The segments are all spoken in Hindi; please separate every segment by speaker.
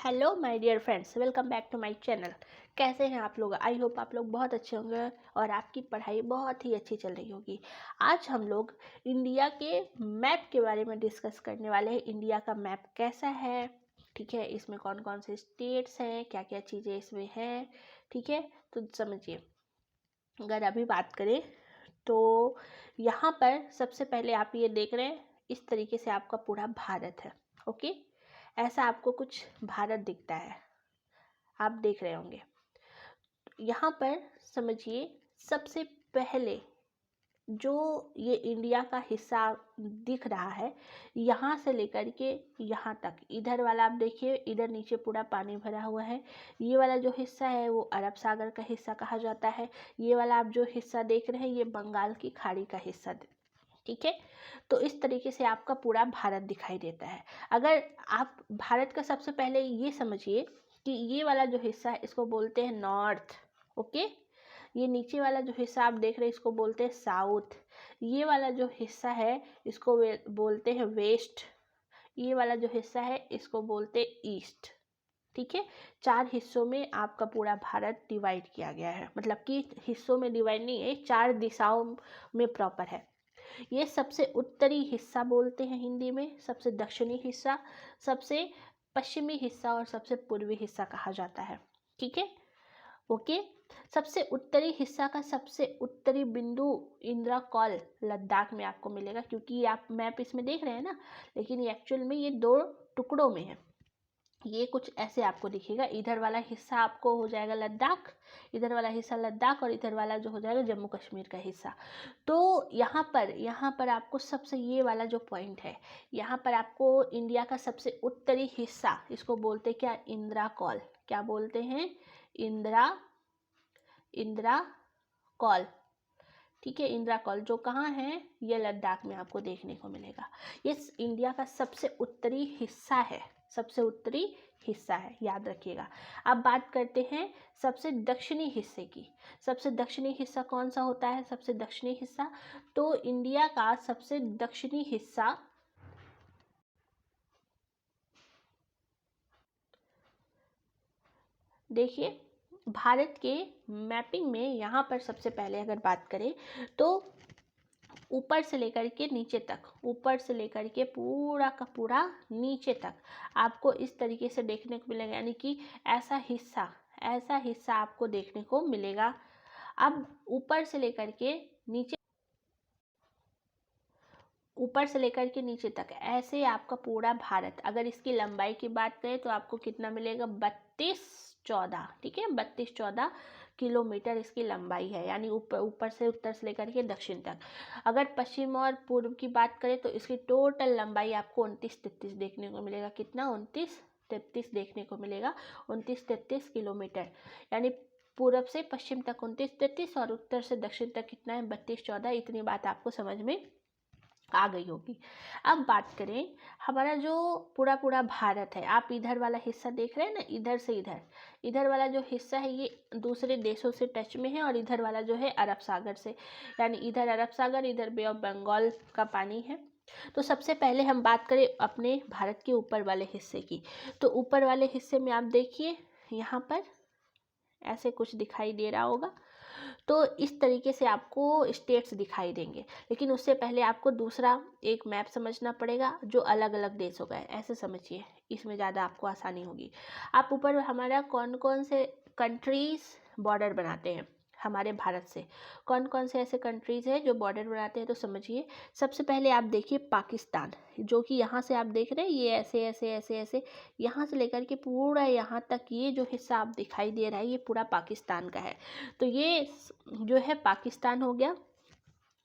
Speaker 1: Hello my dear friends, welcome back to my channel. कैसे हैं आप लोग? आई होप आप लोग बहुत अच्छे होंगे और आपकी पढ़ाई बहुत ही अच्छी चल रही होगी। आज हम लोग इंडिया के मैप के बारे में डिस्कस करने वाले हैं। इंडिया का मैप कैसा है, ठीक है, इसमें कौन कौन से स्टेट्स हैं, क्या क्या चीज़ें इसमें हैं, ठीक है। तो समझिए, अगर अभी बात करें तो यहाँ पर सबसे पहले आप ये देख रहे हैं, इस तरीके से आपका पूरा भारत है। ओके, ऐसा आपको कुछ भारत दिखता है, आप देख रहे होंगे। यहाँ पर समझिए, सबसे पहले जो ये इंडिया का हिस्सा दिख रहा है, यहाँ से लेकर के यहाँ तक, इधर वाला आप देखिए, इधर नीचे पूरा पानी भरा हुआ है। ये वाला जो हिस्सा है वो अरब सागर का हिस्सा कहा जाता है। ये वाला आप जो हिस्सा देख रहे हैं ये बंगाल की खाड़ी का हिस्सा, ठीक है। तो इस तरीके से आपका पूरा भारत दिखाई देता है। अगर आप भारत का सबसे पहले ये समझिए कि ये वाला जो हिस्सा है इसको बोलते हैं नॉर्थ। ओके, ये नीचे वाला जो हिस्सा आप देख रहे हैं इसको बोलते हैं साउथ। ये वाला जो हिस्सा है इसको बोलते हैं वेस्ट। ये वाला जो हिस्सा है इसको बोलते हैं ईस्ट, ठीक है। 4 हिस्सों में आपका पूरा भारत डिवाइड किया गया है, मतलब कि हिस्सों में डिवाइड नहीं है, 4 दिशाओं में प्रॉपर है। ये सबसे उत्तरी हिस्सा बोलते हैं हिंदी में, सबसे दक्षिणी हिस्सा, सबसे पश्चिमी हिस्सा और सबसे पूर्वी हिस्सा कहा जाता है, ठीक है। ओके, सबसे उत्तरी हिस्सा का सबसे उत्तरी बिंदु इंदिरा कॉल लद्दाख में आपको मिलेगा, क्योंकि आप मैप इसमें देख रहे हैं ना, लेकिन ये एक्चुअल में ये 2 टुकड़ों में है। ये कुछ ऐसे आपको दिखेगा, इधर वाला हिस्सा आपको हो जाएगा लद्दाख, इधर वाला हिस्सा लद्दाख, और इधर वाला जो हो जाएगा जम्मू कश्मीर का हिस्सा। तो यहाँ पर आपको सबसे ये वाला जो पॉइंट है, यहाँ पर आपको इंडिया का सबसे उत्तरी हिस्सा, इसको बोलते क्या, इंदिरा कॉल। क्या बोलते हैं? इंदिरा कॉल, ठीक है। इंदिरा कॉल जो कहाँ है, ये लद्दाख में आपको देखने को मिलेगा। ये इंडिया का सबसे उत्तरी हिस्सा है, सबसे उत्तरी हिस्सा है, याद रखिएगा। अब बात करते हैं सबसे दक्षिणी हिस्से की। सबसे दक्षिणी हिस्सा कौन सा होता है? सबसे दक्षिणी हिस्सा, तो इंडिया का सबसे दक्षिणी हिस्सा देखिए, भारत के मैपिंग में यहाँ पर सबसे पहले अगर बात करें तो ऊपर से लेकर के नीचे तक, ऊपर से लेकर के पूरा का पूरा नीचे तक आपको इस तरीके से देखने को मिलेगा, यानी कि ऐसा हिस्सा आपको देखने को मिलेगा। अब ऊपर से लेकर के नीचे तक ऐसे आपका पूरा भारत, अगर इसकी लंबाई की बात करें तो आपको कितना मिलेगा? 32-14, ठीक है, 32-14 किलोमीटर इसकी लंबाई है, यानी ऊपर से उत्तर से लेकर के दक्षिण तक। अगर पश्चिम और पूर्व की बात करें तो इसकी टोटल लंबाई आपको 29-33 देखने को मिलेगा। कितना? 29-33 देखने को मिलेगा, 29-33 किलोमीटर, यानी पूर्व से पश्चिम तक 29-33 और उत्तर से दक्षिण तक कितना है? 32-14। इतनी बात आपको समझ में आ गई होगी। अब बात करें हमारा जो पूरा भारत है, आप इधर वाला हिस्सा देख रहे हैं ना, इधर से इधर वाला जो हिस्सा है ये दूसरे देशों से टच में है, और इधर वाला जो है अरब सागर से, यानी इधर अरब सागर, इधर बे ऑफ बंगाल का पानी है। तो सबसे पहले हम बात करें अपने भारत के ऊपर वाले हिस्से की, तो ऊपर वाले हिस्से में आप देखिए, यहाँ पर ऐसे कुछ दिखाई दे रहा होगा। तो इस तरीके से आपको स्टेट्स दिखाई देंगे, लेकिन उससे पहले आपको दूसरा एक मैप समझना पड़ेगा जो अलग अलग देशों का है। ऐसे समझिए, इसमें ज़्यादा आपको आसानी होगी। आप ऊपर हमारा कौन कौन से कंट्रीज़ बॉर्डर बनाते हैं हमारे भारत से, कौन कौन से ऐसे कंट्रीज़ हैं जो बॉर्डर बनाते हैं, तो समझिए। सबसे पहले आप देखिए पाकिस्तान, जो कि यहाँ से आप देख रहे हैं, ये ऐसे ऐसे ऐसे ऐसे यहाँ से लेकर के पूरा यहाँ तक, ये जो हिस्सा आप दिखाई दे रहा है ये पूरा पाकिस्तान का है। तो ये जो है पाकिस्तान हो गया,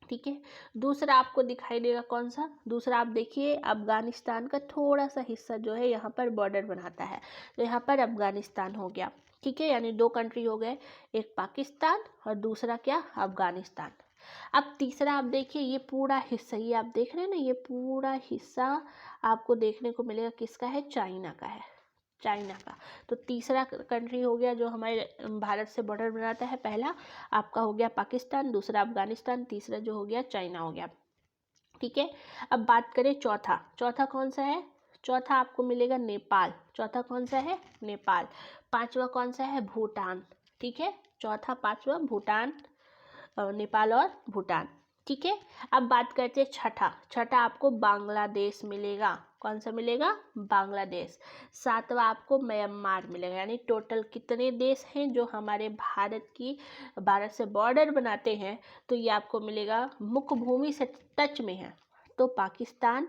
Speaker 1: ठीक है। दूसरा आपको दिखाई देगा कौन सा? दूसरा आप देखिए अफगानिस्तान का थोड़ा सा हिस्सा जो है यहाँ पर बॉर्डर बनाता है, तो यहाँ पर अफगानिस्तान हो गया, ठीक है। यानी 2 कंट्री हो गए, एक पाकिस्तान और दूसरा क्या? अफगानिस्तान। अब तीसरा आप देखिए, ये पूरा हिस्सा, ये आप देख रहे हैं ना, ये पूरा हिस्सा आपको देखने को मिलेगा किसका है? चाइना का है, चाइना का। तो तीसरा कंट्री हो गया जो हमारे भारत से बॉर्डर बनाता है। पहला आपका हो गया पाकिस्तान, दूसरा अफगानिस्तान, तीसरा जो हो गया चाइना हो गया, ठीक है। अब बात करें चौथा कौन सा है? चौथा आपको मिलेगा नेपाल, चौथा कौन सा है, नेपाल। पांचवा कौन सा है, भूटान, ठीक है, चौथा पांचवा भूटान, नेपाल और भूटान, ठीक है। अब बात करते हैं छठा, छठा आपको बांग्लादेश मिलेगा, कौन सा मिलेगा, बांग्लादेश। सातवां आपको म्यांमार मिलेगा। यानी टोटल कितने देश हैं जो हमारे भारत से बॉर्डर बनाते हैं, तो ये आपको मिलेगा, मुख्य भूमि से टच में है तो पाकिस्तान,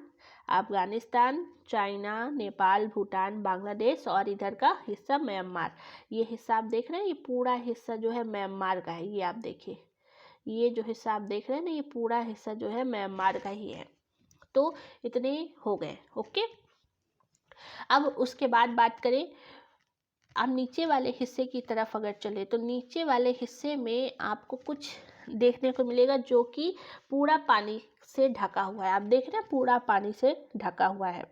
Speaker 1: अफगानिस्तान, चाइना, नेपाल, भूटान, बांग्लादेश और इधर का हिस्सा म्यांमार। ये हिस्सा आप देख रहे हैं, ये पूरा हिस्सा जो है म्यांमार का है। ये आप देखिए, ये जो हिस्सा आप देख रहे हैं ना, ये पूरा हिस्सा जो है म्यांमार का ही है। तो इतने हो गए, ओके। अब उसके बाद बात करें, अब नीचे वाले हिस्से की तरफ अगर चले तो नीचे वाले हिस्से में आपको कुछ देखने को मिलेगा जो कि पूरा पानी से ढका हुआ है। आप देख रहे हैं, पूरा पानी से ढका हुआ है।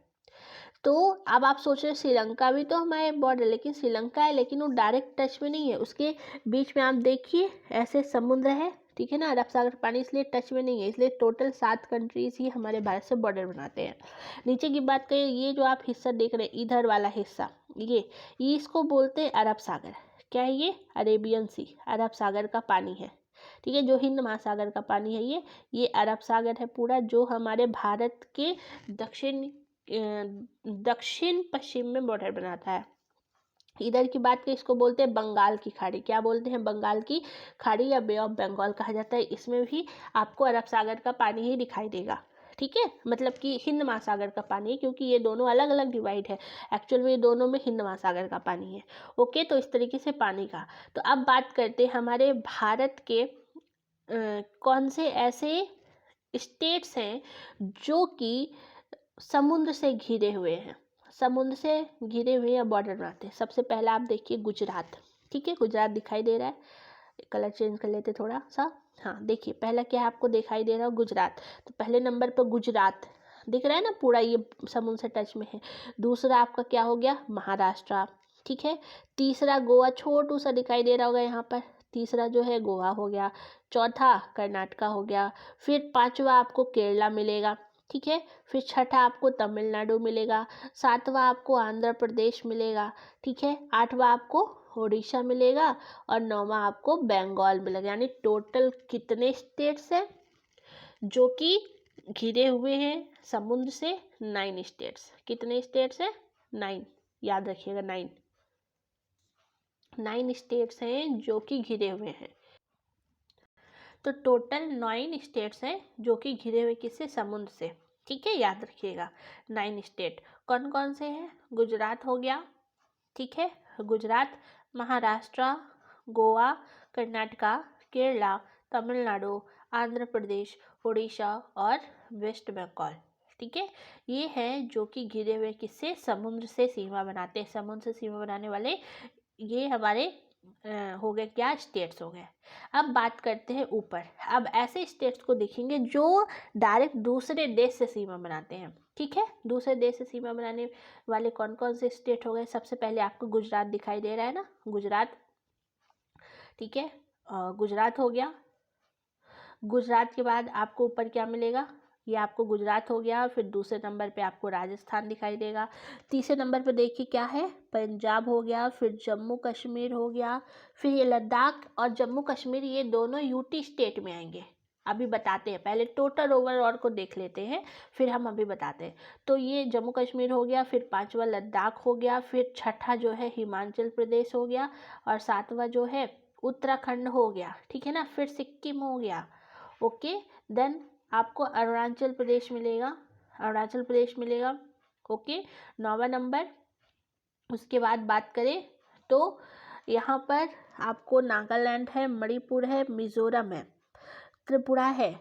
Speaker 1: तो अब आप सोच रहे हैं श्रीलंका भी तो हमारे बॉर्डर, लेकिन श्रीलंका है लेकिन वो डायरेक्ट टच में नहीं है, उसके बीच में आप देखिए ऐसे समुद्र है, ठीक है ना, अरब सागर पानी, इसलिए टच में नहीं है। इसलिए टोटल 7 कंट्रीज ही हमारे भारत से बॉर्डर बनाते हैं। नीचे की बात करें, ये जो आप हिस्सा देख रहे हैं, इधर वाला हिस्सा, ये इसको बोलते हैं अरब सागर। क्या है ये, अरेबियन सी, अरब सागर का पानी है, ठीक है, जो हिंद महासागर का पानी है, ये अरब सागर है पूरा, जो हमारे भारत के दक्षिण पश्चिम में बॉर्डर बनाता है। इधर की बात करें, इसको बोलते हैं बंगाल की खाड़ी। क्या बोलते हैं, बंगाल की खाड़ी या बे ऑफ बंगाल कहा जाता है। इसमें भी आपको अरब सागर का पानी ही दिखाई देगा, ठीक है, मतलब कि हिंद महासागर का पानी है, क्योंकि ये दोनों अलग अलग डिवाइड है, एक्चुअल में ये दोनों में हिंद महासागर का पानी है, ओके। तो इस तरीके से पानी का। तो अब बात करते हैं हमारे भारत के कौन से ऐसे स्टेट्स हैं जो कि समुद्र से घिरे हुए हैं, समुद्र से घिरे हुए या बॉर्डर बनाते हैं। सबसे पहला आप देखिए गुजरात, ठीक है, गुजरात दिखाई दे रहा है, कलर चेंज कर लेते थोड़ा सा। हाँ देखिए, पहला क्या है आपको दिखाई दे रहा है, गुजरात। तो पहले नंबर पर गुजरात दिख रहा है ना, पूरा ये समुद्र से टच में है। दूसरा आपका क्या हो गया, महाराष्ट्र, ठीक है। तीसरा गोवा, छोटू सा दिखाई दे रहा होगा यहाँ पर, तीसरा जो है गोवा हो गया। चौथा कर्नाटका हो गया। फिर पांचवा आपको केरला मिलेगा, ठीक है। फिर छठा आपको तमिलनाडु मिलेगा। सातवां आपको आंध्र प्रदेश मिलेगा, ठीक है। आठवां आपको उड़ीसा मिलेगा और नौवां आपको बंगाल मिलेगा। यानी टोटल कितने स्टेट्स हैं जो कि घिरे हुए हैं समुद्र से, 9 स्टेट्स। कितने स्टेट्स हैं, 9, याद रखिएगा, 9 स्टेट्स हैं जो कि घिरे हुए हैं। तो टोटल 9 स्टेट्स हैं जो कि घिरे हुए किससे, समुद्र से, ठीक है, याद रखिएगा 9 स्टेट। कौन कौन से हैं, गुजरात हो गया, ठीक है, गुजरात, महाराष्ट्र, गोवा, कर्नाटका, केरला, तमिलनाडु, आंध्र प्रदेश, उड़ीसा और वेस्ट बंगाल, ठीक है। ये हैं जो कि घिरे हुए किससे, समुद्र से सीमा बनाते हैं। समुद्र से सीमा बनाने वाले ये हमारे हो गए क्या, स्टेट्स हो गए। अब बात करते हैं ऊपर। अब ऐसे स्टेट्स को देखेंगे जो डायरेक्ट दूसरे देश से सीमा बनाते हैं, ठीक है। दूसरे देश से सीमा बनाने वाले कौन कौन से स्टेट हो गए, सबसे पहले आपको गुजरात दिखाई दे रहा है ना, गुजरात, ठीक है, गुजरात हो गया। गुजरात के बाद आपको ऊपर क्या मिलेगा, ये आपको गुजरात हो गया। फिर दूसरे नंबर पे आपको राजस्थान दिखाई देगा। तीसरे नंबर पे देखिए क्या है, पंजाब हो गया। फिर जम्मू कश्मीर हो गया। फिर ये लद्दाख और जम्मू कश्मीर, ये दोनों यूटी स्टेट में आएंगे। अभी बताते हैं, पहले टोटल ओवरऑल को देख लेते हैं, फिर हम अभी बताते हैं। तो ये जम्मू कश्मीर हो गया, फिर पांचवा लद्दाख हो गया, फिर छठा जो है हिमाचल प्रदेश हो गया, और सातवां जो है उत्तराखंड हो गया, ठीक है ना। फिर सिक्किम हो गया, ओके। देन आपको अरुणाचल प्रदेश मिलेगा, अरुणाचल प्रदेश मिलेगा, ओके, 9वां नंबर। उसके बाद बात करें तो यहाँ पर आपको नागालैंड है, मणिपुर है, मिजोरम है, त्रिपुरा है।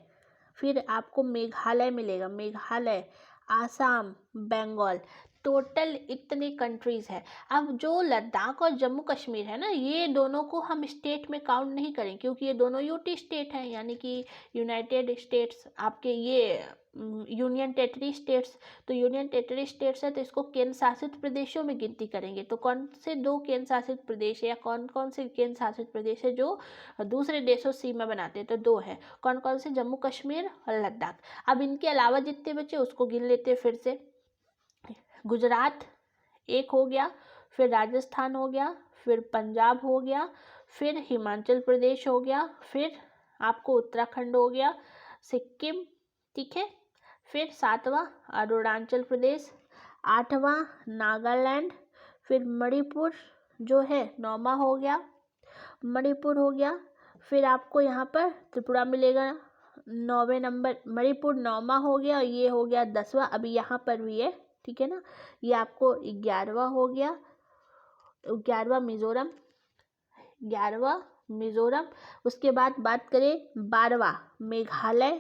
Speaker 1: फिर आपको मेघालय मिलेगा, मेघालय, आसाम, बंगाल। टोटल इतने कंट्रीज़ है। अब जो लद्दाख और जम्मू कश्मीर है ना, ये दोनों को हम स्टेट में काउंट नहीं करें, क्योंकि ये दोनों यूटी स्टेट हैं, यानी कि यूनाइटेड स्टेट्स, आपके ये यूनियन टेरिटरी स्टेट्स। तो यूनियन टेरिटरी स्टेट्स है तो इसको केंद्र शासित प्रदेशों में गिनती करेंगे। तो कौन से 2 केंद्र शासित प्रदेश है, या कौन कौन से केंद्र शासित प्रदेश है जो दूसरे देशों से सीमा बनाते हैं, तो 2 है। कौन कौन से, जम्मू कश्मीर और लद्दाख। अब इनके अलावा जितने बचे उसको गिन लेते हैं फिर से। गुजरात एक हो गया, फिर राजस्थान हो गया, फिर पंजाब हो गया, फिर हिमाचल प्रदेश हो गया, फिर आपको उत्तराखंड हो गया, सिक्किम, ठीक है, फिर 7वां अरुणाचल प्रदेश, 8वां नागालैंड, फिर मणिपुर जो है 9वां हो गया, मणिपुर हो गया, फिर आपको यहाँ पर त्रिपुरा मिलेगा 9वें नंबर, मणिपुर 9वां हो गया, ये हो गया 10वां, अभी यहाँ पर भी है, ठीक है ना, ये आपको 11वां हो गया, 11वां मिजोरम, 11वां मिजोरम। उसके बाद बात करें 12वां मेघालय,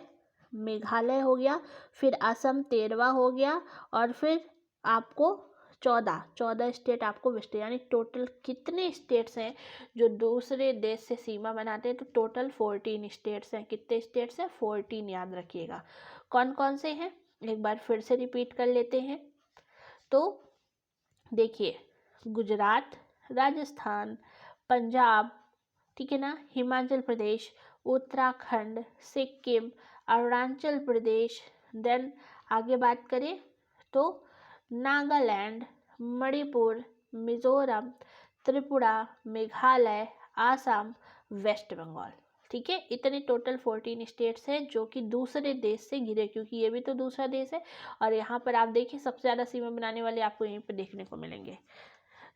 Speaker 1: मेघालय हो गया, फिर असम 13वां हो गया, और फिर आपको 14 स्टेट आपको वेस्ट, यानी टोटल कितने स्टेट्स हैं जो दूसरे देश से सीमा बनाते हैं, तो टोटल 14 स्टेट्स हैं। कितने स्टेट्स हैं? 14, याद रखिएगा। कौन कौन से हैं एक बार फिर से रिपीट कर लेते हैं। तो देखिए, गुजरात, राजस्थान, पंजाब, ठीक है ना, हिमाचल प्रदेश, उत्तराखंड, सिक्किम, अरुणाचल प्रदेश, देन आगे बात करें तो नागालैंड, मणिपुर, मिजोरम, त्रिपुरा, मेघालय, आसाम, वेस्ट बंगाल, ठीक है। इतने टोटल 14 स्टेट्स हैं जो कि दूसरे देश से घिरे, क्योंकि ये भी तो दूसरा देश है। और यहाँ पर आप देखिए सबसे ज़्यादा सीमा बनाने वाले आपको यहीं पर देखने को मिलेंगे।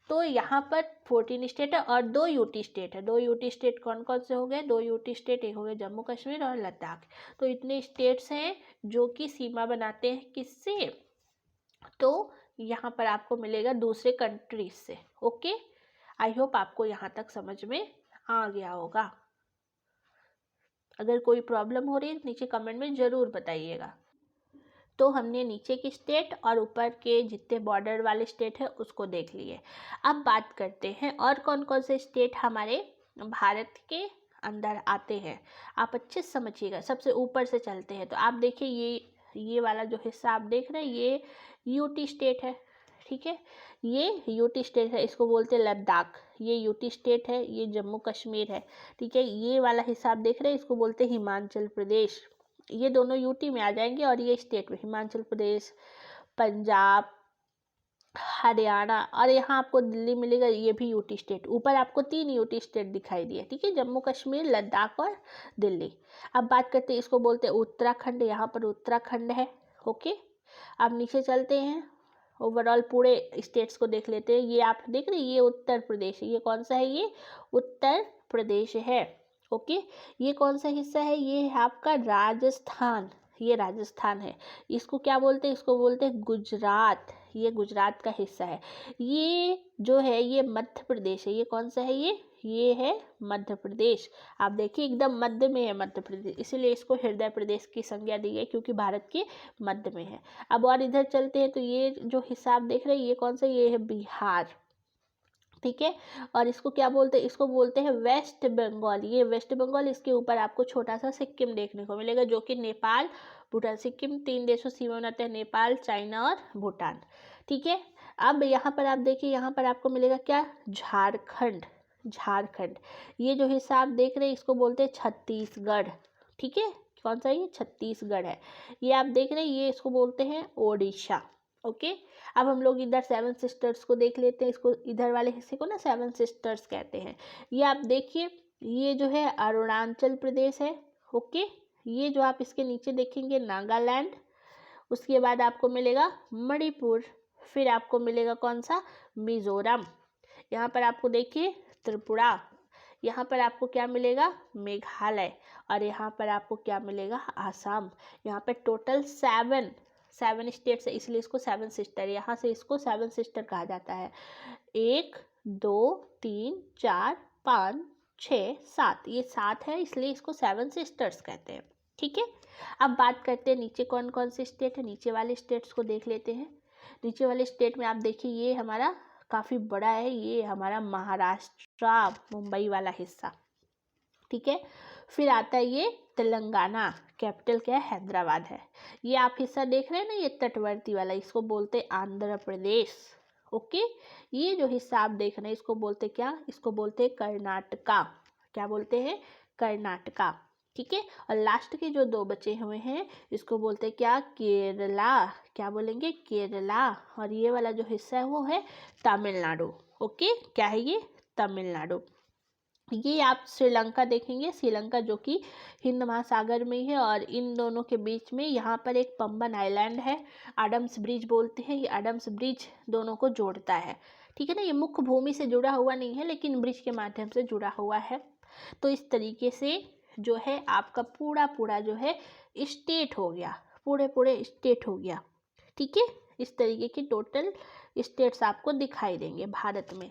Speaker 1: तो यहाँ पर 14 स्टेट है और 2 यूटी स्टेट है। 2 यूटी स्टेट कौन कौन से हो गए? 2 यूटी स्टेट, एक हो गए जम्मू कश्मीर और लद्दाख। तो इतने स्टेट्स हैं जो कि सीमा बनाते हैं किससे? तो यहाँ पर आपको मिलेगा दूसरे कंट्रीज से। ओके, आई होप आपको यहाँ तक समझ में आ गया होगा। अगर कोई प्रॉब्लम हो रही है नीचे कमेंट में ज़रूर बताइएगा। तो हमने नीचे की स्टेट और ऊपर के जितने बॉर्डर वाले स्टेट है उसको देख लिए। अब बात करते हैं और कौन कौन से स्टेट हमारे भारत के अंदर आते हैं। आप अच्छे से समझिएगा, सबसे ऊपर से चलते हैं। तो आप देखिए ये वाला जो हिस्सा आप देख रहे हैं ये यूटी स्टेट है, ठीक है। ये यूटी स्टेट है, इसको बोलते हैं लद्दाख। ये यूटी स्टेट है, ये जम्मू कश्मीर है, ठीक है। ये वाला हिस्सा आप देख रहे हैं इसको बोलते हैं हिमाचल प्रदेश। ये दोनों यूटी में आ जाएंगे और ये स्टेट में हिमाचल प्रदेश, पंजाब, हरियाणा, और यहाँ आपको दिल्ली मिलेगा, ये भी यूटी स्टेट। ऊपर आपको 3 यूटी स्टेट दिखाई दिए, ठीक है, जम्मू कश्मीर, लद्दाख और दिल्ली। अब बात करते हैं, इसको बोलते हैं उत्तराखंड। यहाँ पर उत्तराखंड है, ओके। अब नीचे चलते हैं, ओवरऑल पूरे स्टेट्स को देख लेते हैं। ये आप देख रहे हैं ये उत्तर प्रदेश है। ये कौन सा है? ये उत्तर प्रदेश है, ओके। ये कौन सा हिस्सा है? ये है आपका राजस्थान। ये राजस्थान है। इसको क्या बोलते हैं? इसको बोलते हैं गुजरात। ये गुजरात का हिस्सा है। ये जो है ये मध्य प्रदेश है। ये कौन सा है? ये है मध्य प्रदेश। आप देखिए एकदम मध्य में है मध्य प्रदेश, इसीलिए इसको हृदय प्रदेश की संज्ञा दी गई, क्योंकि भारत के मध्य में है। अब और इधर चलते हैं, तो ये जो हिस्सा आप देख रहे हैं ये कौन सा? ये है बिहार, ठीक है। और इसको क्या बोलते हैं? इसको बोलते हैं वेस्ट बंगाल। ये वेस्ट बंगाल, इसके ऊपर आपको छोटा सा सिक्किम देखने को मिलेगा, जो कि नेपाल, भूटान, सिक्किम 3 देशों सीमा बनाते हैं, नेपाल, चाइना और भूटान, ठीक है। अब यहाँ पर आप देखिए, यहाँ पर आपको मिलेगा क्या? झारखंड। झारखंड, ये जो हिस्सा आप देख रहे हैं इसको बोलते हैं छत्तीसगढ़, ठीक है। कौन सा? ये छत्तीसगढ़ है। ये आप देख रहे हैं ये इसको बोलते हैं ओडिशा, ओके। अब हम लोग इधर 7 सिस्टर्स को देख लेते हैं। इसको इधर वाले हिस्से को ना 7 सिस्टर्स कहते हैं। ये आप देखिए, ये जो है अरुणाचल प्रदेश है, ओके। ये जो आप इसके नीचे देखेंगे नागालैंड, उसके बाद आपको मिलेगा मणिपुर, फिर आपको मिलेगा कौन सा? मिजोरम। यहाँ पर आपको देखिए त्रिपुरा, यहाँ पर आपको क्या मिलेगा? मेघालय, और यहाँ पर आपको क्या मिलेगा? आसाम। यहाँ पर टोटल 7 स्टेट्स है, इसलिए इसको 7 सिस्टर, यहाँ से इसको 7 सिस्टर कहा जाता है। 1 2 3 4 5 6 7, ये 7 है, इसलिए इसको 7 सिस्टर्स कहते हैं, ठीक है। अब बात करते हैं नीचे कौन कौन से स्टेट है। नीचे वाले स्टेट्स को देख लेते हैं। नीचे वाले स्टेट में आप देखिए ये हमारा काफ़ी बड़ा है, ये हमारा महाराष्ट्र, मुंबई वाला हिस्सा, ठीक है। फिर आता है ये तेलंगाना, कैपिटल क्या है? हैदराबाद है। ये आप हिस्सा देख रहे हैं ना, ये तटवर्ती वाला, इसको बोलते हैं आंध्र प्रदेश, ओके। ये जो हिस्सा आप देख रहे हैं इसको बोलते क्या? इसको बोलते हैं कर्नाटका। क्या बोलते हैं? कर्नाटका। ठीक है। और लास्ट के जो 2 बचे हुए हैं इसको बोलते हैं क्या, केरला। क्या बोलेंगे, केरला। और ये वाला जो हिस्सा है वो है तमिलनाडु। ओके, क्या है ये, तमिलनाडु। ये आप श्रीलंका देखेंगे, श्रीलंका जो कि हिंद महासागर में ही है, और इन दोनों के बीच में यहाँ पर एक पंबन आइलैंड है, एडम्स ब्रिज बोलते हैं। ये एडम्स ब्रिज दोनों को जोड़ता है, ठीक है ना। ये मुख्य भूमि से जुड़ा हुआ नहीं है लेकिन ब्रिज के माध्यम से जुड़ा हुआ है। तो इस तरीके से जो है आपका पूरा पूरा जो है स्टेट हो गया, पूरे पूरे स्टेट हो गया, ठीक है। इस तरीके की टोटल स्टेट्स आपको दिखाई देंगे भारत में।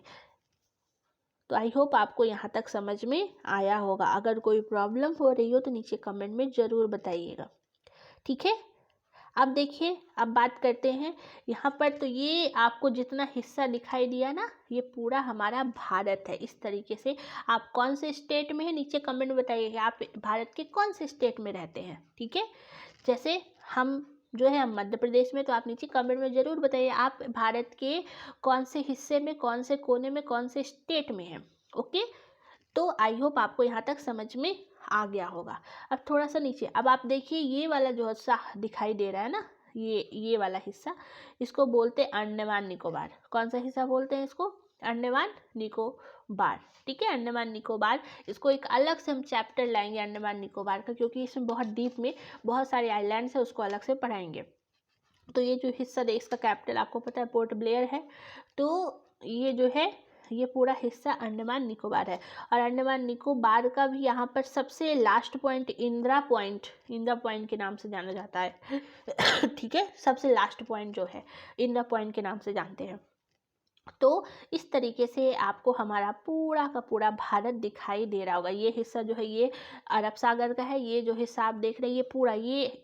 Speaker 1: तो आई होप आपको यहाँ तक समझ में आया होगा। अगर कोई प्रॉब्लम हो रही हो तो नीचे कमेंट में ज़रूर बताइएगा, ठीक है। अब देखिए, अब बात करते हैं यहाँ पर। तो ये आपको जितना हिस्सा दिखाई दिया ना, ये पूरा हमारा भारत है। इस तरीके से आप कौन से स्टेट में है नीचे कमेंट बताइएगा, आप भारत के कौन से स्टेट में रहते हैं, ठीक है। जैसे हम जो है हम मध्य प्रदेश में, तो आप नीचे कमेंट में ज़रूर बताइए आप भारत के कौन से हिस्से में, कौन से कोने में, कौन से स्टेट में हैं। ओके, तो आई होप आपको यहाँ तक समझ में आ गया होगा। अब थोड़ा सा नीचे, अब आप देखिए ये वाला जो हिस्सा दिखाई दे रहा है ना, ये वाला हिस्सा, इसको बोलते हैं अंडमान निकोबार। कौन सा हिस्सा बोलते हैं इसको, अंडमान निकोबार, ठीक है। अंडमान निकोबार, इसको एक अलग से हम चैप्टर लाएंगे अंडमान निकोबार का, क्योंकि इसमें बहुत डीप में बहुत सारे आइलैंड्स है, उसको अलग से पढ़ाएंगे। तो ये जो हिस्सा है इसका कैपिटल आपको पता है पोर्ट ब्लेयर है। तो ये जो है ये पूरा हिस्सा अंडमान निकोबार है। और अंडमान निकोबार का भी यहाँ पर सबसे लास्ट पॉइंट इंदिरा पॉइंट के नाम से जाना जाता है ठीक है, सबसे लास्ट पॉइंट जो है इंदिरा पॉइंट के नाम से जानते हैं। तो इस तरीके से आपको हमारा पूरा का पूरा भारत दिखाई दे रहा होगा। ये हिस्सा जो है ये अरब सागर का है, ये जो हिस्सा आप देख रहे हैं ये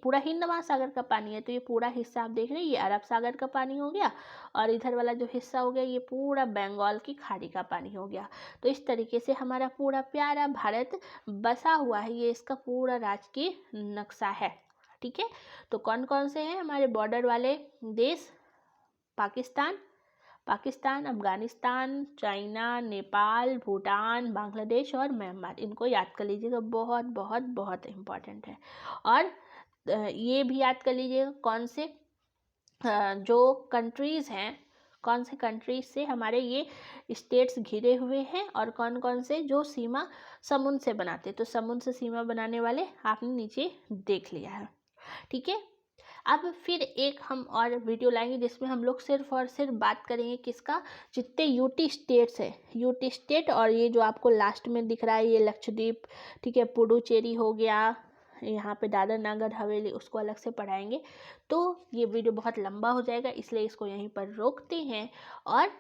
Speaker 1: पूरा हिंद महासागर का पानी है। तो ये पूरा हिस्सा आप देख रहे हैं ये अरब सागर का पानी हो गया, और इधर वाला जो हिस्सा हो गया ये पूरा बंगाल की खाड़ी का पानी हो गया। तो इस तरीके से हमारा पूरा प्यारा भारत बसा हुआ है, ये इसका पूरा राजकीय नक्शा है, ठीक है। तो कौन कौन से हैं हमारे बॉर्डर वाले देश, पाकिस्तान, अफगानिस्तान, चाइना, नेपाल, भूटान, बांग्लादेश और म्यांमार। इनको याद कर लीजिएगा, बहुत बहुत बहुत इम्पॉर्टेंट है। और ये भी याद कर लीजिएगा कौन से जो कंट्रीज़ हैं, कौन से कंट्रीज से हमारे ये स्टेट्स घिरे हुए हैं, और कौन कौन से जो सीमा समुद्र से बनाते। तो समुद्र से सीमा बनाने वाले आपने नीचे देख लिया है, ठीक है। अब फिर एक हम और वीडियो लाएंगे जिसमें हम लोग सिर्फ और सिर्फ बात करेंगे किसका, जितने यूटी स्टेट्स है, यूटी स्टेट, और ये जो आपको लास्ट में दिख रहा है ये लक्षद्वीप, ठीक है, पुडुचेरी हो गया, यहाँ पे दादर नागर हवेली, उसको अलग से पढ़ाएंगे। तो ये वीडियो बहुत लंबा हो जाएगा, इसलिए इसको यहीं पर रोकते हैं। और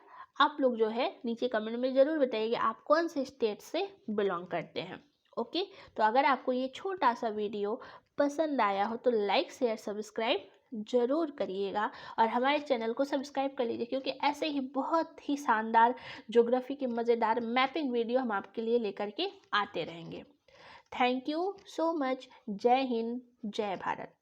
Speaker 1: आप लोग जो है नीचे कमेंट में ज़रूर बताइए आप कौन से स्टेट से बिलोंग करते हैं। ओके, तो अगर आपको ये छोटा सा वीडियो पसंद आया हो तो लाइक शेयर सब्सक्राइब ज़रूर करिएगा, और हमारे चैनल को सब्सक्राइब कर लीजिए, क्योंकि ऐसे ही बहुत ही शानदार ज्योग्राफी की मज़ेदार मैपिंग वीडियो हम आपके लिए लेकर के आते रहेंगे। Thank you so much. जय हिंद, जय भारत।